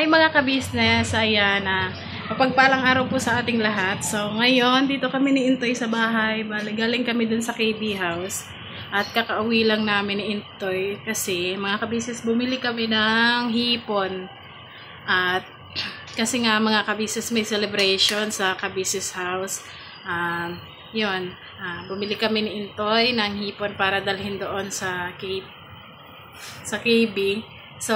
Hi mga ka-business, ayan mapagpalang araw po sa ating lahat. So ngayon, dito kami ni Intoy sa bahay. Bale, galing kami dun sa KB House. At kakauwi lang namin ni Intoy kasi mga ka-business, bumili kami ng hipon. At kasi nga mga ka-business may celebration sa ka-business house. Bumili kami ni Intoy ng hipon para dalhin doon sa KB. So,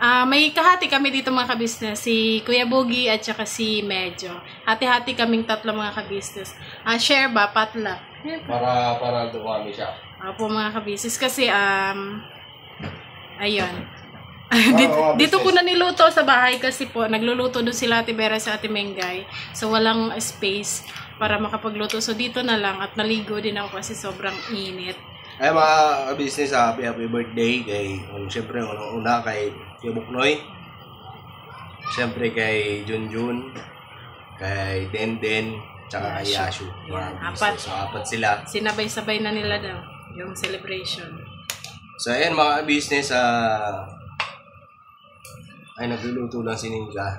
may kahati kami dito mga ka-business, si Kuya Boogie at saka si Medyo. Hati-hati kaming tatlo mga ka-business. Share ba? Patla. Para dumami siya. Opo mga ka-business. Kasi, ayun. dito ko na niluto sa bahay kasi po, nagluluto doon sila Ate Vera sa Ate Mengay. So, walang space para makapagluto. So, dito na lang at naligo din ako kasi sobrang init. Ay mga business, happy birthday kay siyempre unang-una kay Kuya Buknoy. Siyempre kay Junjun, kay Denden, tsaka kay Yashu. Apat. So apat sila. Sinabay-sabay na nila daw yung celebration. So ayan mga business, ay nagluluto lang si Ninja.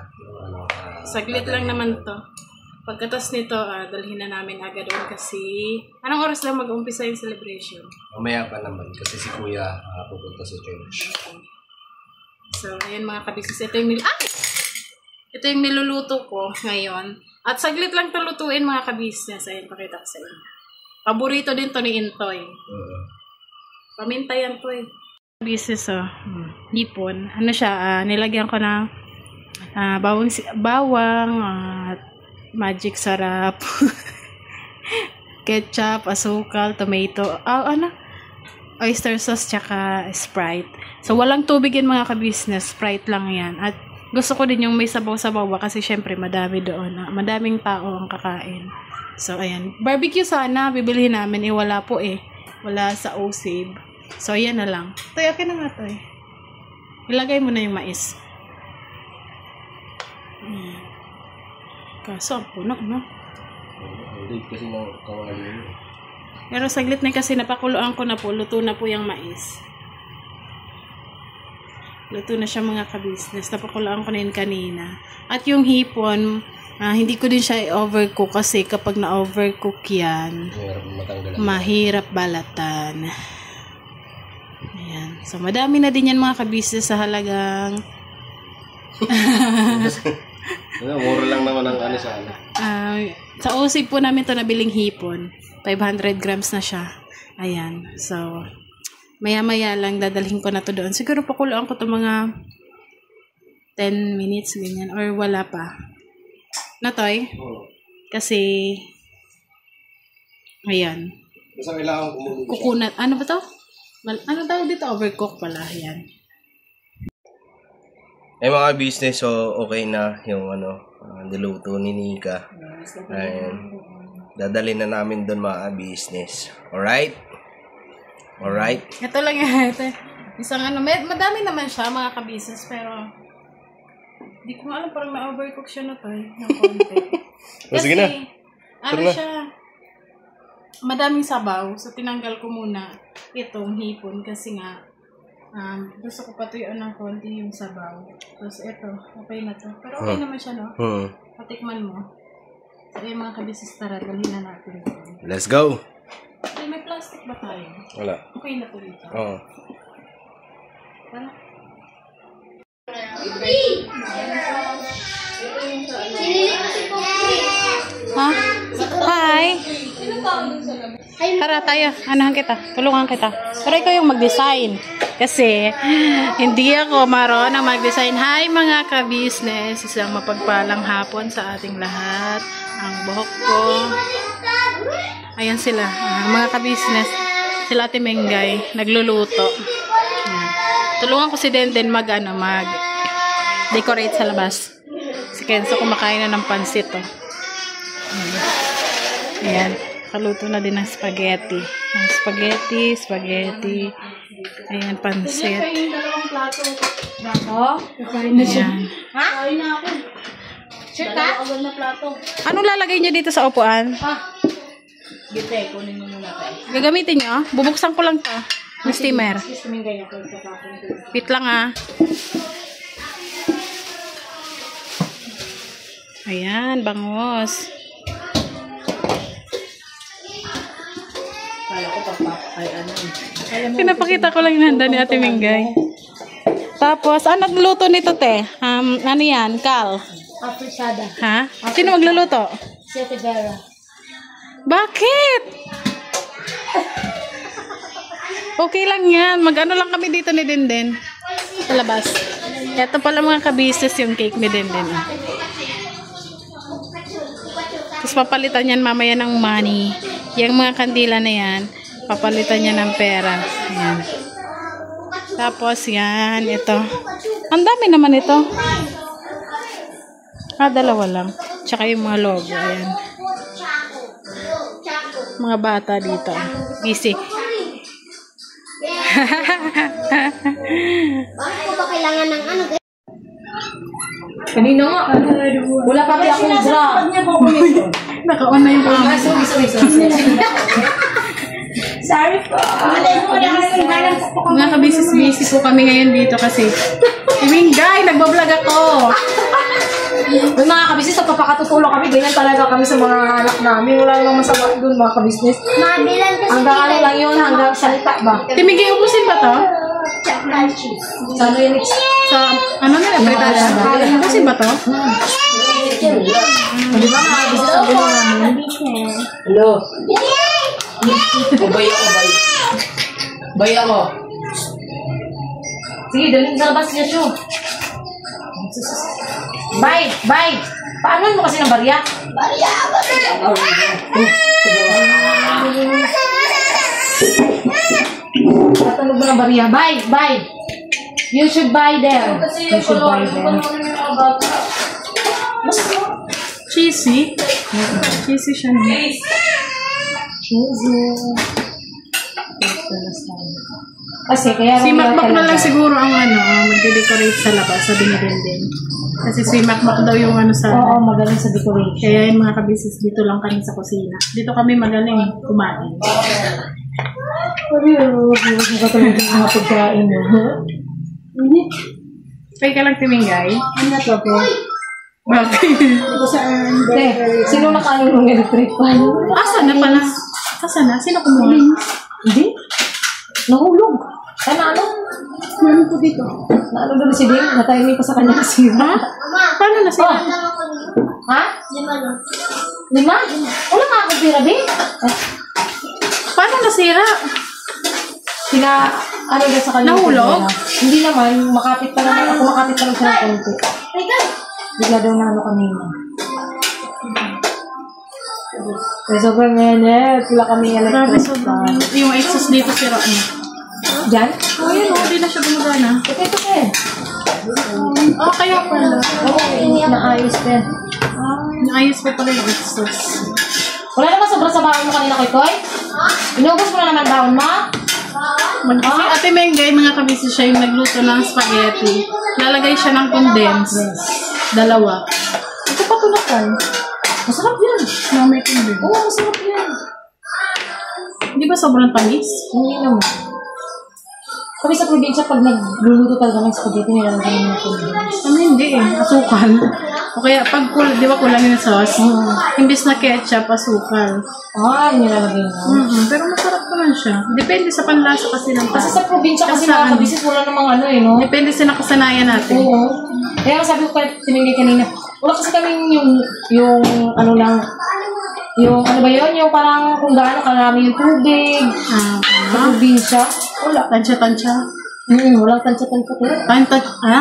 Saglit lang naman to. Pagkatas nito, dalhin na namin agad doon kasi anong oras lang mag-umpisa yung celebration? Mamaya pa naman kasi si Kuya pupunta sa church. Okay. So, ayan mga kabisnes. Ito yung niluluto ko ngayon. At saglit lang ito lutuin mga kabisnes. Ayan, pakita ko sa inyo. Paborito din to ni Intoy. Paminta yan to eh. Kabisnes, hipon. Ano siya, nilagyan ko ng bawang, magic sarap, ketchup, asukal, tomato, oyster sauce, tsaka Sprite. So, walang tubig yan mga ka-business. Sprite lang yan. At gusto ko din yung may sabaw-sabaw kasi syempre madami doon. Madaming tao ang kakain. So, ayan. Barbecue sana, bibilihin namin. Wala po eh. Wala sa O-Save. So, ayan na lang. Toy, okay na nga, Toy. Ilagay mo na yung mais. Kaso, ang puno, no? Hindi kasi ng kawali. Pero saglit na kasi napakuluan ko na po. Luto na po yung mais. Luto na siya mga ka-business. Napakuluan ko na yun kanina. At yung hipon, hindi ko din siya i-overcook kasi kapag na-overcook yan, mahirap balatan. Ayan. So, madami na din yan mga ka-business sa halagang mura lang naman ang ano sa ano. Sa O-Save po namin to nabiling hipon. 500 grams na siya. Ayan. So, maya-maya lang dadalhin ko na to doon. Siguro pakuluan ko to mga 10 minutes, ganyan. Or wala pa. Na, Toy? Kasi, ayan. Basta kailangan kumulo. Kukunat. Ano ba to? Ano tawag dito? Overcook pala. Ayan. Ay mga business, so okay na yung niluto ni Nika. Ayan. Dadalhin na namin doon mga business. Alright? Alright? Ito lang yan. Isang madami naman siya mga ka-business pero hindi ko alam, parang na-overcook siya na to ng konti. Kasi, sige na. Siya, madaming sabaw. So, tinanggal ko muna itong hipon kasi nga gusto ko patuyuan ng konti yung sabaw. Tapos ito, okay na to. Pero okay naman siya, no? Patikman mo. So, yung mga kabisnes, tara, dalhin na natin ito. Let's go! Ay, may plastic ba tayo? Wala. Okay na to dito. Oo. Tara. Ha? Hi! Tara tayo. Anahan kita. Tulungan kita. Pero ikaw yung mag-design. Kasi, hindi ako marunong mag-design. Hi mga ka-business. Isang mapagpalang hapon sa ating lahat. Ang buhok ko. Ayan sila. Mga ka-business. Sila Ate Mengay. Nagluluto. Ayan. Tulungan ko si Denden mag-decorate sa labas. Si Kenzo kumakain na ng pansit. Ayan. Kaluto na din ng spaghetti. Ang spaghetti. Ayan, pansit. Kain dalawang plato. Kakain na siya. Ha? Kain na ako. Sure ka? Agad na plato. Anong lalagay niyo dito sa upuan? Gite, kunin mo muna tayo. Gagamitin niyo? Bubuksan ko lang to. Ng steamer. Steaming ganyan ko. Wait lang Ayan, bangos. Pinapakita ko lang yung handa ni Ate Mingay. Tapos, nagluto nito, te? Ano yan? Kal? Aprisada. Ha? Sino magluluto? Si Ate Vera. Bakit? Okay lang yan. Mag-ano lang kami dito ni Denden. Sa labas. Ito pala mga kabisnes yung cake ni Denden. Tapos papalitan yan mamaya ng money. Yung mga kandila na yan, papalitan niya ng pera. Ayan. Tapos yan, ito. Ang dami naman ito. Dalawa lang. Tsaka yung mga logo. Ayan. Mga bata dito. Busy. Bakit ko ba kailangan ng ano? Kanina nga. Wala pa akong bra. Naka-on na yung pang. Sorry po. Mga kabisnes-busy po kami ngayon dito kasi Mingay, nagbablog ako. Yung mga kabisnes, napapakatutulong kami. Ganyan talaga kami sa mga anak namin. Wala namang masama doon mga kabisnes. Mabilan kasi Hanggang ano lang yun, hanggang salita ba? Timigay, ubusin ba to? chocolate cheese. Sa ano yun? Sa, ano na, Britannia? Ubusin ba to? Di ba mga kabisnes ang gulo namin? Hello. Bay ako, bay. Bay ako. Sige, dalhin sa labas niya, Shu. Bay, bay. Paano mo kasi ng barya? Patunog mo ng barya. Bay, bay. You should buy them. You should buy them. Cheesy. Cheesy siya. No? Kasi kaya Si Makmak na lang siguro ang mag-decorate sa labas, sabi ni Denden. Kasi si Makmak daw yung ano sa... Oo, magaling sa decoration. Kaya yung mga kabisnes dito lang kami sa kusina. Dito kami magaling kumain. Hindi ko talaga yung mga pagkain mo. Kaya ka lang Timingay. Ano to po? Bakit? Te, sino nakaano ng electric fan? Asa na pala? Asa na? Sino kumuha? Hindi. Nahulog. Sana ano? Meron po dito. Naano doon si Ding? Natayang pa sa kanya kasi. Ha? Paano na sila? Ha? 5? Wala nga akong pira, Ding. Paano nasira? Ano ba sa kanya? Nahulog? Hindi naman. Makapit pa naman. Ako makapit pa lang siya ng konti. Bigla daw na ano kanina. Kaya sobrang ngayon wala kami Grabe electric sobrang. fan. Yung exhaust dito sira na. Diyan? Oh, yun. Hindi na siya gumagana. Ito eh. Kaya pala. Oo, naayos din. Naayos pa pala yung exhaust. Wala naman sobra sa baon mo kanina kay Koy? Inubos mo na naman baon mo? Si Ate Mengay, mga kabisi siya yung nagluto ng spaghetti. Lalagay siya ng condense. 2. Ito pa tunakan. Masarap yan. Na may condense. Oo, masarap yan. Hindi ba sobrang tamis? Hindi naman. Kami sa probinsya, pag nagluluto talaga ng spaghetti, nilalagay ng condiments. Kami hindi eh. Asukal. O kaya pag di ba kulang yung sauce? Imbis na ketchup, asukal. Nilalagay na. Pero masarap naman siya. Depende sa panlasa kasi ng Kasi sa probinsya kasi mga kabisis, wala namang ano eh, no? Depende sa nakasanayan natin. Oo. Kaya sabi ko kay Timingay kanina, wala kasi kami yung ano lang, yung ano ba yun? Yung parang kung gaano karami yung tubig. Sa probinsya. Wala. Tansya-tansya. Walang tansya-tansya.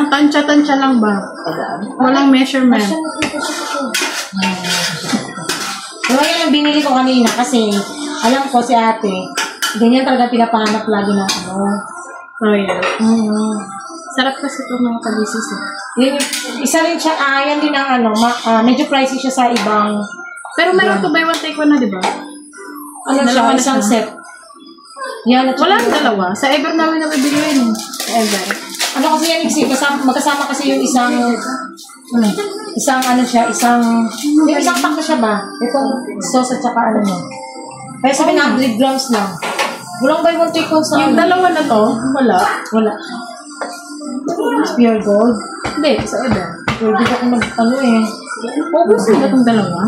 Tansya-tansya lang ba? Walang measurement. So, yun ang binili ko kanina kasi alam ko si ate, ganyan talaga pinapahanap lagi ng ano. Oh, yeah. Sarap kasi ito mga kabisis. Yun, isa rin siya, yan din ang ano, medyo pricey siya sa ibang. Pero meron to buy one take one na, di ba? Ano siya, isang set. Yan, at Wala ang dalawa. Sa Ever namin nabibili yun. Sa Ever. ano kasi yan, magkasama kasi yung isang ano siya, yung isang pack na siya ba? Itong sauce at saka ano mo. Kaya 700 grams lang. Walang buy one take one sa Yung dalawa na to, wala. Wala. Pure gold. Hindi, sa Ever. Pwede ako ano eh. Ubus na ba itong dalawa?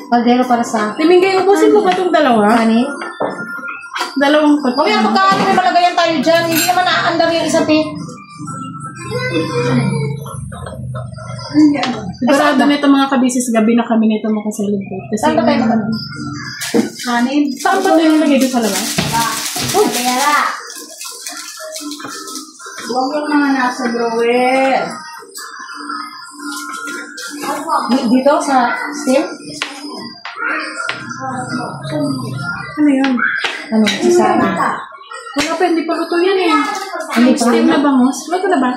Kaldero para sa... Timingay, ubusin mo ba itong dalawa? Kanin? Dalawang pot. Mamaya pagkaano may malagayan tayo dyan. Hindi naman naaandar yung isa, te. Sigurado nito mga kabisis, gabi na kami nito makaselebrate. Kasi Saan ba tayo naman? kanin. Saan ba tayo nalagay doon sa labas? Huwag yung mga nasa drawer. Dito sa steam? Ano yun? Ano? Sa Wala pa, hindi pa luto yan eh. Hindi pa. Steam na bangus. Luto na ba?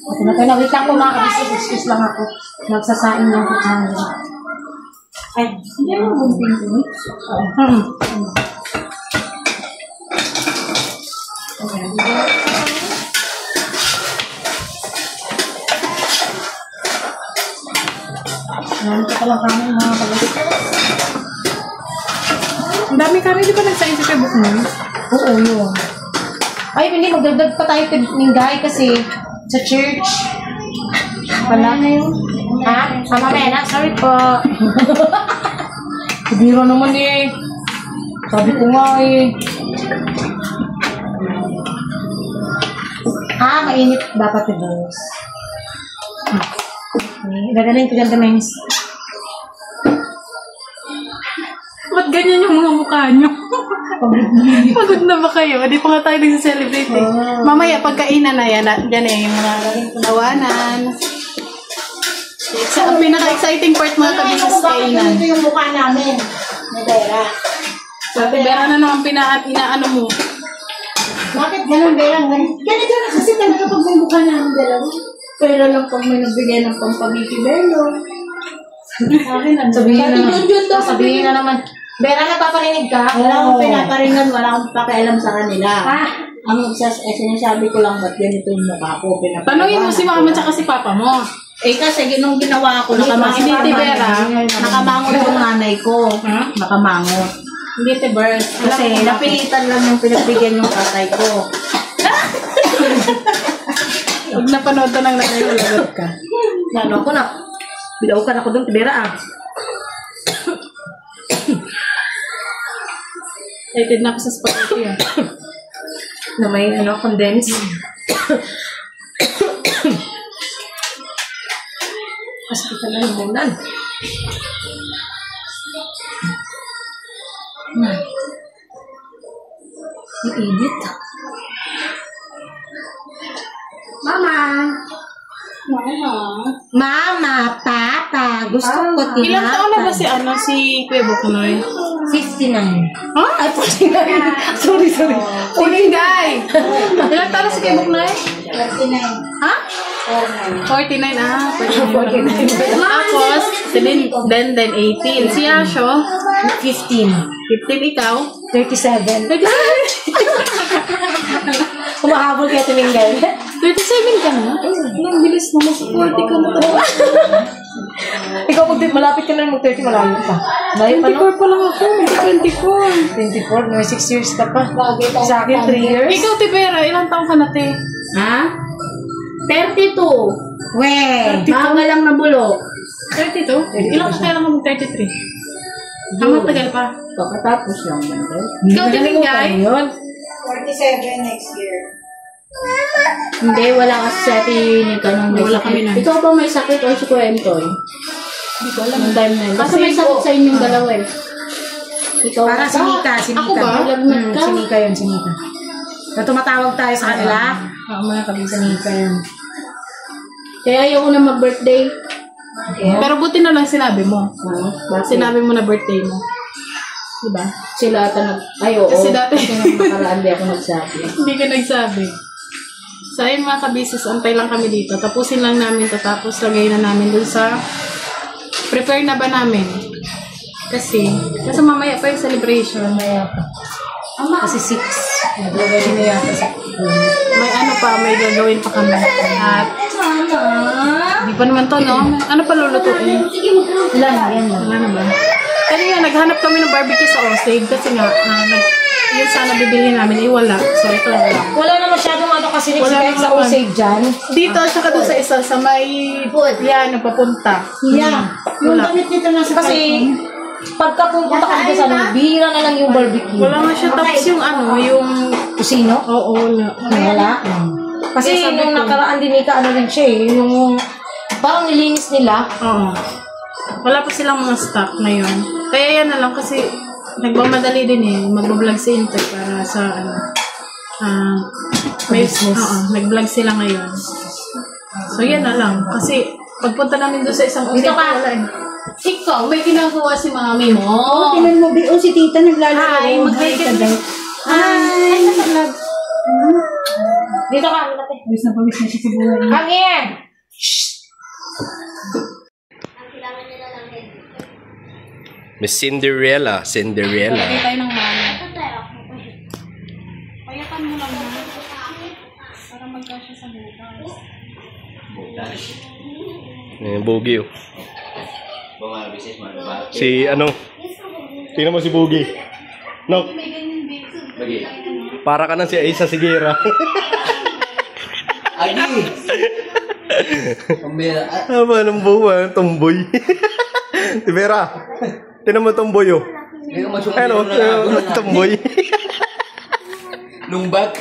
Ito na tayo. Wait lang po mga kabisig. Excuse lang ako. Magsasain lang po tayo. Ay, hindi mo bunting ko. Ito pa lang kami mga kabisig. Ang dami kami, di ba nagsain sa Facebook mo? Oo, yun. Ay, hindi. Magdagdag pa tayo tinggay kasi sa church. Wala na yun. Ha? Sama na yan, sorry po. Biro naman eh. Sabi ko nga eh. Mainit dapat yung boss. Gagaling ko dyan the men's. Ba't ganyan yung mga mukha nyo? Pagod na ba kayo? Hindi pa nga tayo nag-celebrate eh. Mamaya, pagkainan na yan, dyan eh, yung mga tawanan. Ang pinaka-exciting part mga kabisis kainan. Ito yung mukha namin. Nadera. Sabi, Bera na naman inaano mo. Bakit ganun, Bera? Ganito na kasi talaga pag may mukha namin dalawa. Pero lang pag may nagbigay ng pampabiki-belo. Sabihin na naman. Bera, nagpaparinig ka? Wala akong pinaparingan, wala akong pakialam sa kanila. Ang sinasabi ko lang, ba't ganito yung mukha ko? Tanungin mo si mama at si papa mo. Kasi nung ginawa ko, Hindi, Tibera. nakamangot yung nanay ko. Nakamangot. Hindi, Tibers. Kasi napilitan lang yung pinagbigyan yung tatay ko. Pag napanood to ng nanay, lagot ka. Ano ako na? Bilaw ka na ako doon, Bera Excited na ako sa spaghetti ah. na may condense. Kasi kita na yung bulan. I-edit. Mama! Mama, Papa, gusto ko tinapay. Ilang taon na ba si Kuya Buknoy? 59. Ha? Ay, 49. Sorry. Guy! Ilang taon na si Kuya Buknoy? 39. Ha? 49. 49. Tapos, then 18. Si Asho? 15. 15 ikaw? 37. Kumahabol kaya tuminggal. 37 ka na? Ang bilis na. Mas 40 ka na. Ikaw, malapit ka na mag-30, malayo pa. Layo pa, no? 24 pa lang ako. 24, 24. may 6 years ka pa. Sa akin, 3 years. Ikaw, Tibera, ilang taong ka na, te? Ha? 32. Weh! Maaga lang nabulo. 32? Ilang ka kaya lang mag-33? Ang matagal pa. Pagkatapos lang naman. Ikaw, Timingay? 47 next year. Hindi, wala kasi sa atin nung may Wala sakit. kami na. Ikaw ba may sakit o si Kuwentoy? Hindi ko alam. Yung time na yun. Kasi may sakit sa inyong dalawa eh. Ikaw Parang si Nika. Ako ba? Si Nika yun, si Nika. Na tumatawag tayo sa kanila. Oo, mga kabisa. Si Nika yun. Kaya ayoko na mag-birthday. Pero buti na lang sinabi mo. Bakit? Sinabi mo na birthday mo. Diba? Sila tanong. Ay, oo. Kasi dati- nung nakaraan di ako nagsabi. Hindi ka nagsabi. So, ayun mga kabisis, antay lang kami dito. Tapusin lang namin to, tapos lagay na namin dun sa prepare na ba namin? Kasi mamaya pa yung celebration. Mamaya pa. Kasi 6. Naglagay na yata sa May ano pa, may gagawin pa kami. At di pa naman to, no? Ano pa lulutuin? Ilan? Yan lang. Ano ba? Kanina, naghanap kami ng barbecue sa Osage kasi nga, yun sana bibili namin, wala. So, ito lang. Wala na masyadong ano kasi Wala kahit sa naman. Osage dyan. Dito, tsaka doon sa isa, sa may, yan, napapunta. Yeah. Yung Wala. damit nito nasa Kasi, pagka pupunta ka dito sa ano, bihira na lang yung barbecue. Wala nga siya. Tapos yung yung, Kusino? oo, wala. Wala. Kasi Kaya sabi nung ko- nakaraan din ano rin siya eh, yung parang nilinis nila. Oo. Wala pa silang mga stock ngayon. Kaya yan na lang kasi nagmamadali din eh. Mag-vlog si Inter para sa Business. nag-vlog sila ngayon. So yan na lang. Kasi pagpunta namin doon sa isang Dito hotel, ka. wala eh. Ikaw, may ginagawa si mami mo. Oh, tinan mo, si tita naglalaro. Hi, mag-hi ka daw. Hi! Dito ka, dito ka. Pawis na siya sa buhay. Come here! Miss Cinderella. Lagay tayo ng mami. Payatan mo lang na. Para magkasya sa bukas. Boogie oh. Si ano? Tingnan mo si Boogie. No. Para ka nang si Aisa Sigera. Agi. Pambira. Aba, ng buwan, tomboy. Tibera. Tingnan mo tomboy oh. Ano? Tomboy. Lumbat.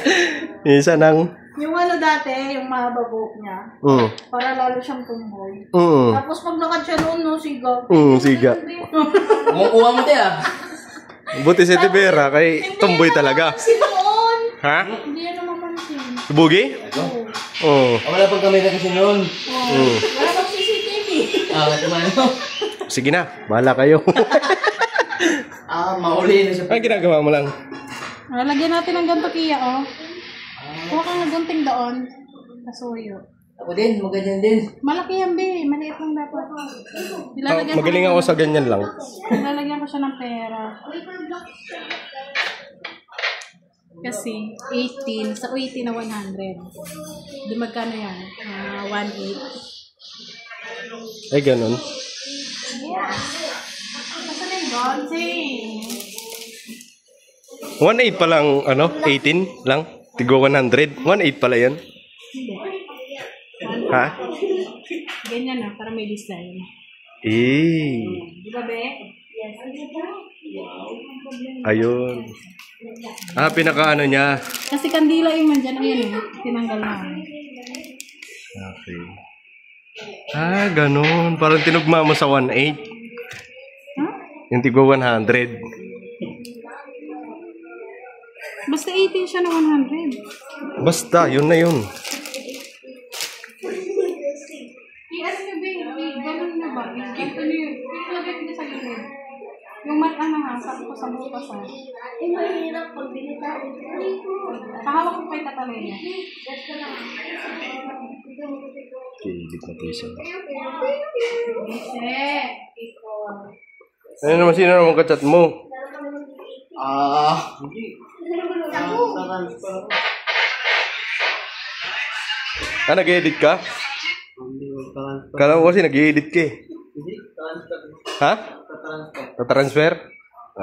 Isa nang. Yung ano dati, yung mahaba buhok niya, para lalo siyang tumboy. Tapos pag lakad siya noon, no, sigaw. Siga. Kumukuha mo tayo ah. Buti si Tibera kay tomboy talaga. Si noon! Ha? Hindi yan namamansin. Si Boogie? Oo. Wala pang kamera kasi noon. Wala pang CCTV. Ito man ano. Sige na, bahala kayo. Mahuli na siya. Ang ginagawa mo lang? Lagyan natin ng ganito kiya, oh. Kuha ka ng gunting doon. Kasuyo. Ako din, maganyan din. Malaki yan, be. Maliit lang dapat. Nilalagyan Magaling ako sa ganyan lang. Nilalagyan ko siya ng pera. Kasi, 18. Sa 18 na 100. Di magkano yan? 1.8. Ay, ganun. Kasi na yung gunting. 1.8 pa lang, ano? 18 lang? Tigo 100? 1.8 pala yan? Ha? Ganyan na, para may design. Eh. Di ba, be? Yes. Ayun. Pinaka ano niya. Kasi kandila yung nandyan. Ayan eh. Tinanggal na. Okay. Ganun. Parang tinugma mo sa 1.8. Ha? Yung tigo 100. Basta 18 siya na 100. Basta, yun na yun. I-ano nyo ba yung ganun nyo ba? Ito nyo yun. Ilagay nyo sa gilid. Yung mata na nga, sabi ko sa bukas ha. Mahirap pag binitaw. Pahawak ko pa yung tatalay niya. Kilit na tayo siya. Kasi, Ano naman, sino naman kachat mo? Nag-edit ka? Kala ko kasi nag-edit ka eh. Ha? Ta-transfer?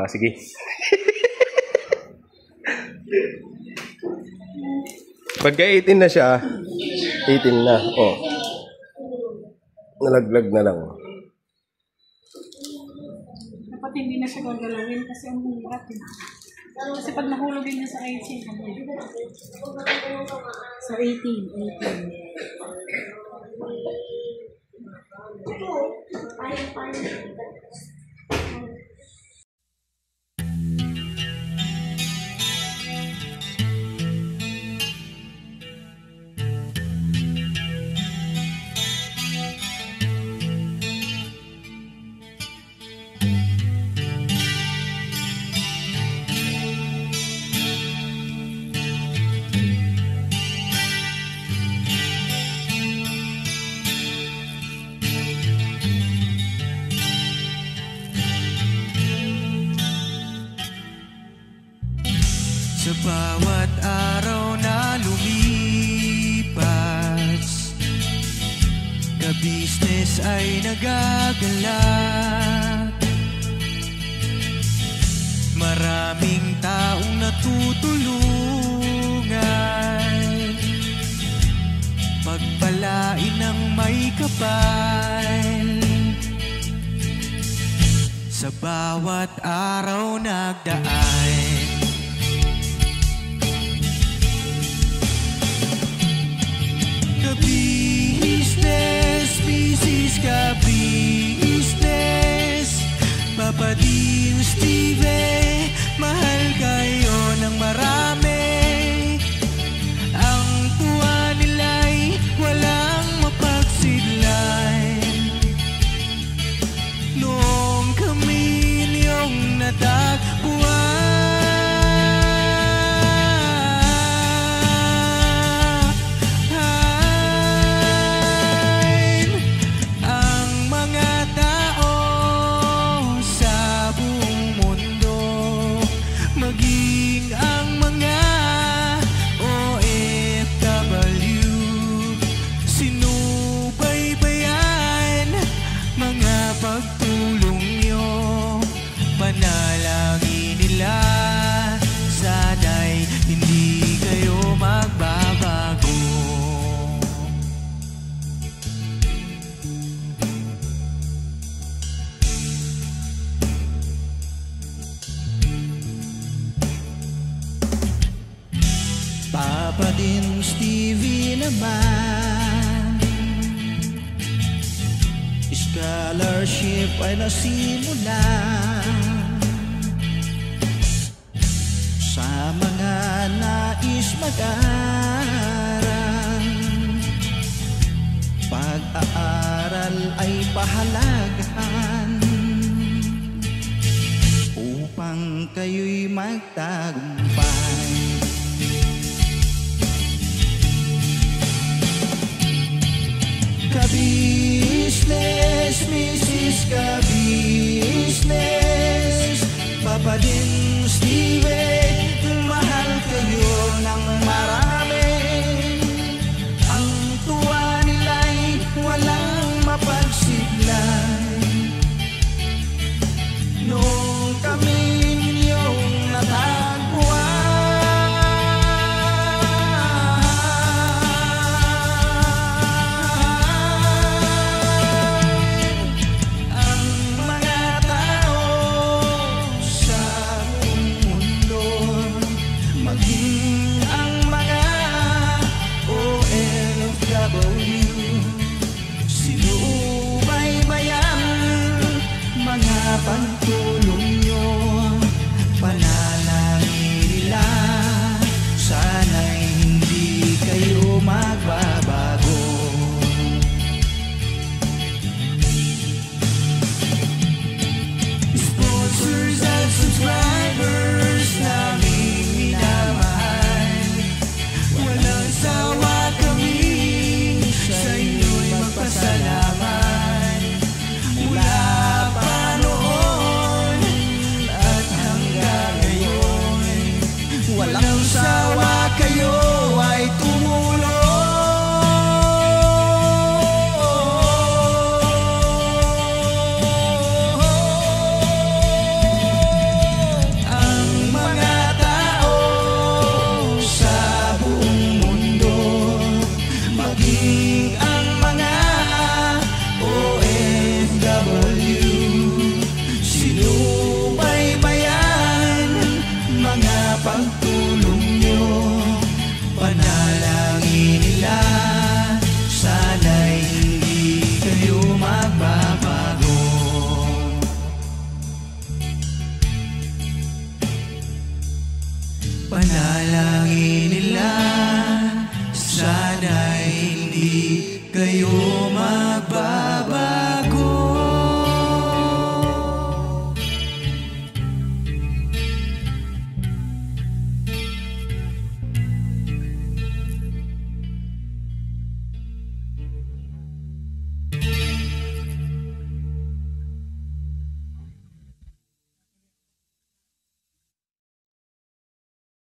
Sige. Pagka 18 na siya, 18 na. Oh. Nalaglag na lang. dapat hindi na siya gagalawin kasi ang hirap eh. Kasi pag nahulogin niya sa 18, sa 18. Sa bawat araw na lumipas, ka-business ay nagagalak. Maraming taong natutulungan, pagpalain ng may kapal. Sa bawat araw nagdaan, ka-business, business ka-business, Papa Dean, Steve, mahal kayo ng marami. Ang tuwa nila'y walang mapagsidlan. Noong kami niyong natagpuan, ang mga tao sa buong mundo, maging ang mga OFW, sinubaybayan mga pagtulong nyo, panalangin nila, sana'y hindi kayo magbabago. Papa Dean, Stevie naman, scholarship ay nasimulan sa mga nais mag-aral. Pag-aaral ay pahalagahan upang kayo'y magtagumpay. Ka-business, Mrs. Ka-business, Papa Dean, Steve, mahal kayo ng marami. Ang tuwa nila'y walang mapagsidlan. Noong kami ninyong natagpuan, pagtulong nyo, panalangin nila, sana'y hindi kayo magbabago. Sponsors at subscribers naming minamahal, walang sawa kami sa inyo'y magpasalamat. Mula walang sawa kayo ay tumulong. Ang mga tao sa buong mundo, maging ang mga OFW, sinubaybayan mga pagtulong nyo, panalangin nila, sana'y hindi kayo magbabago. Panalangin nila, sana'y hindi kayo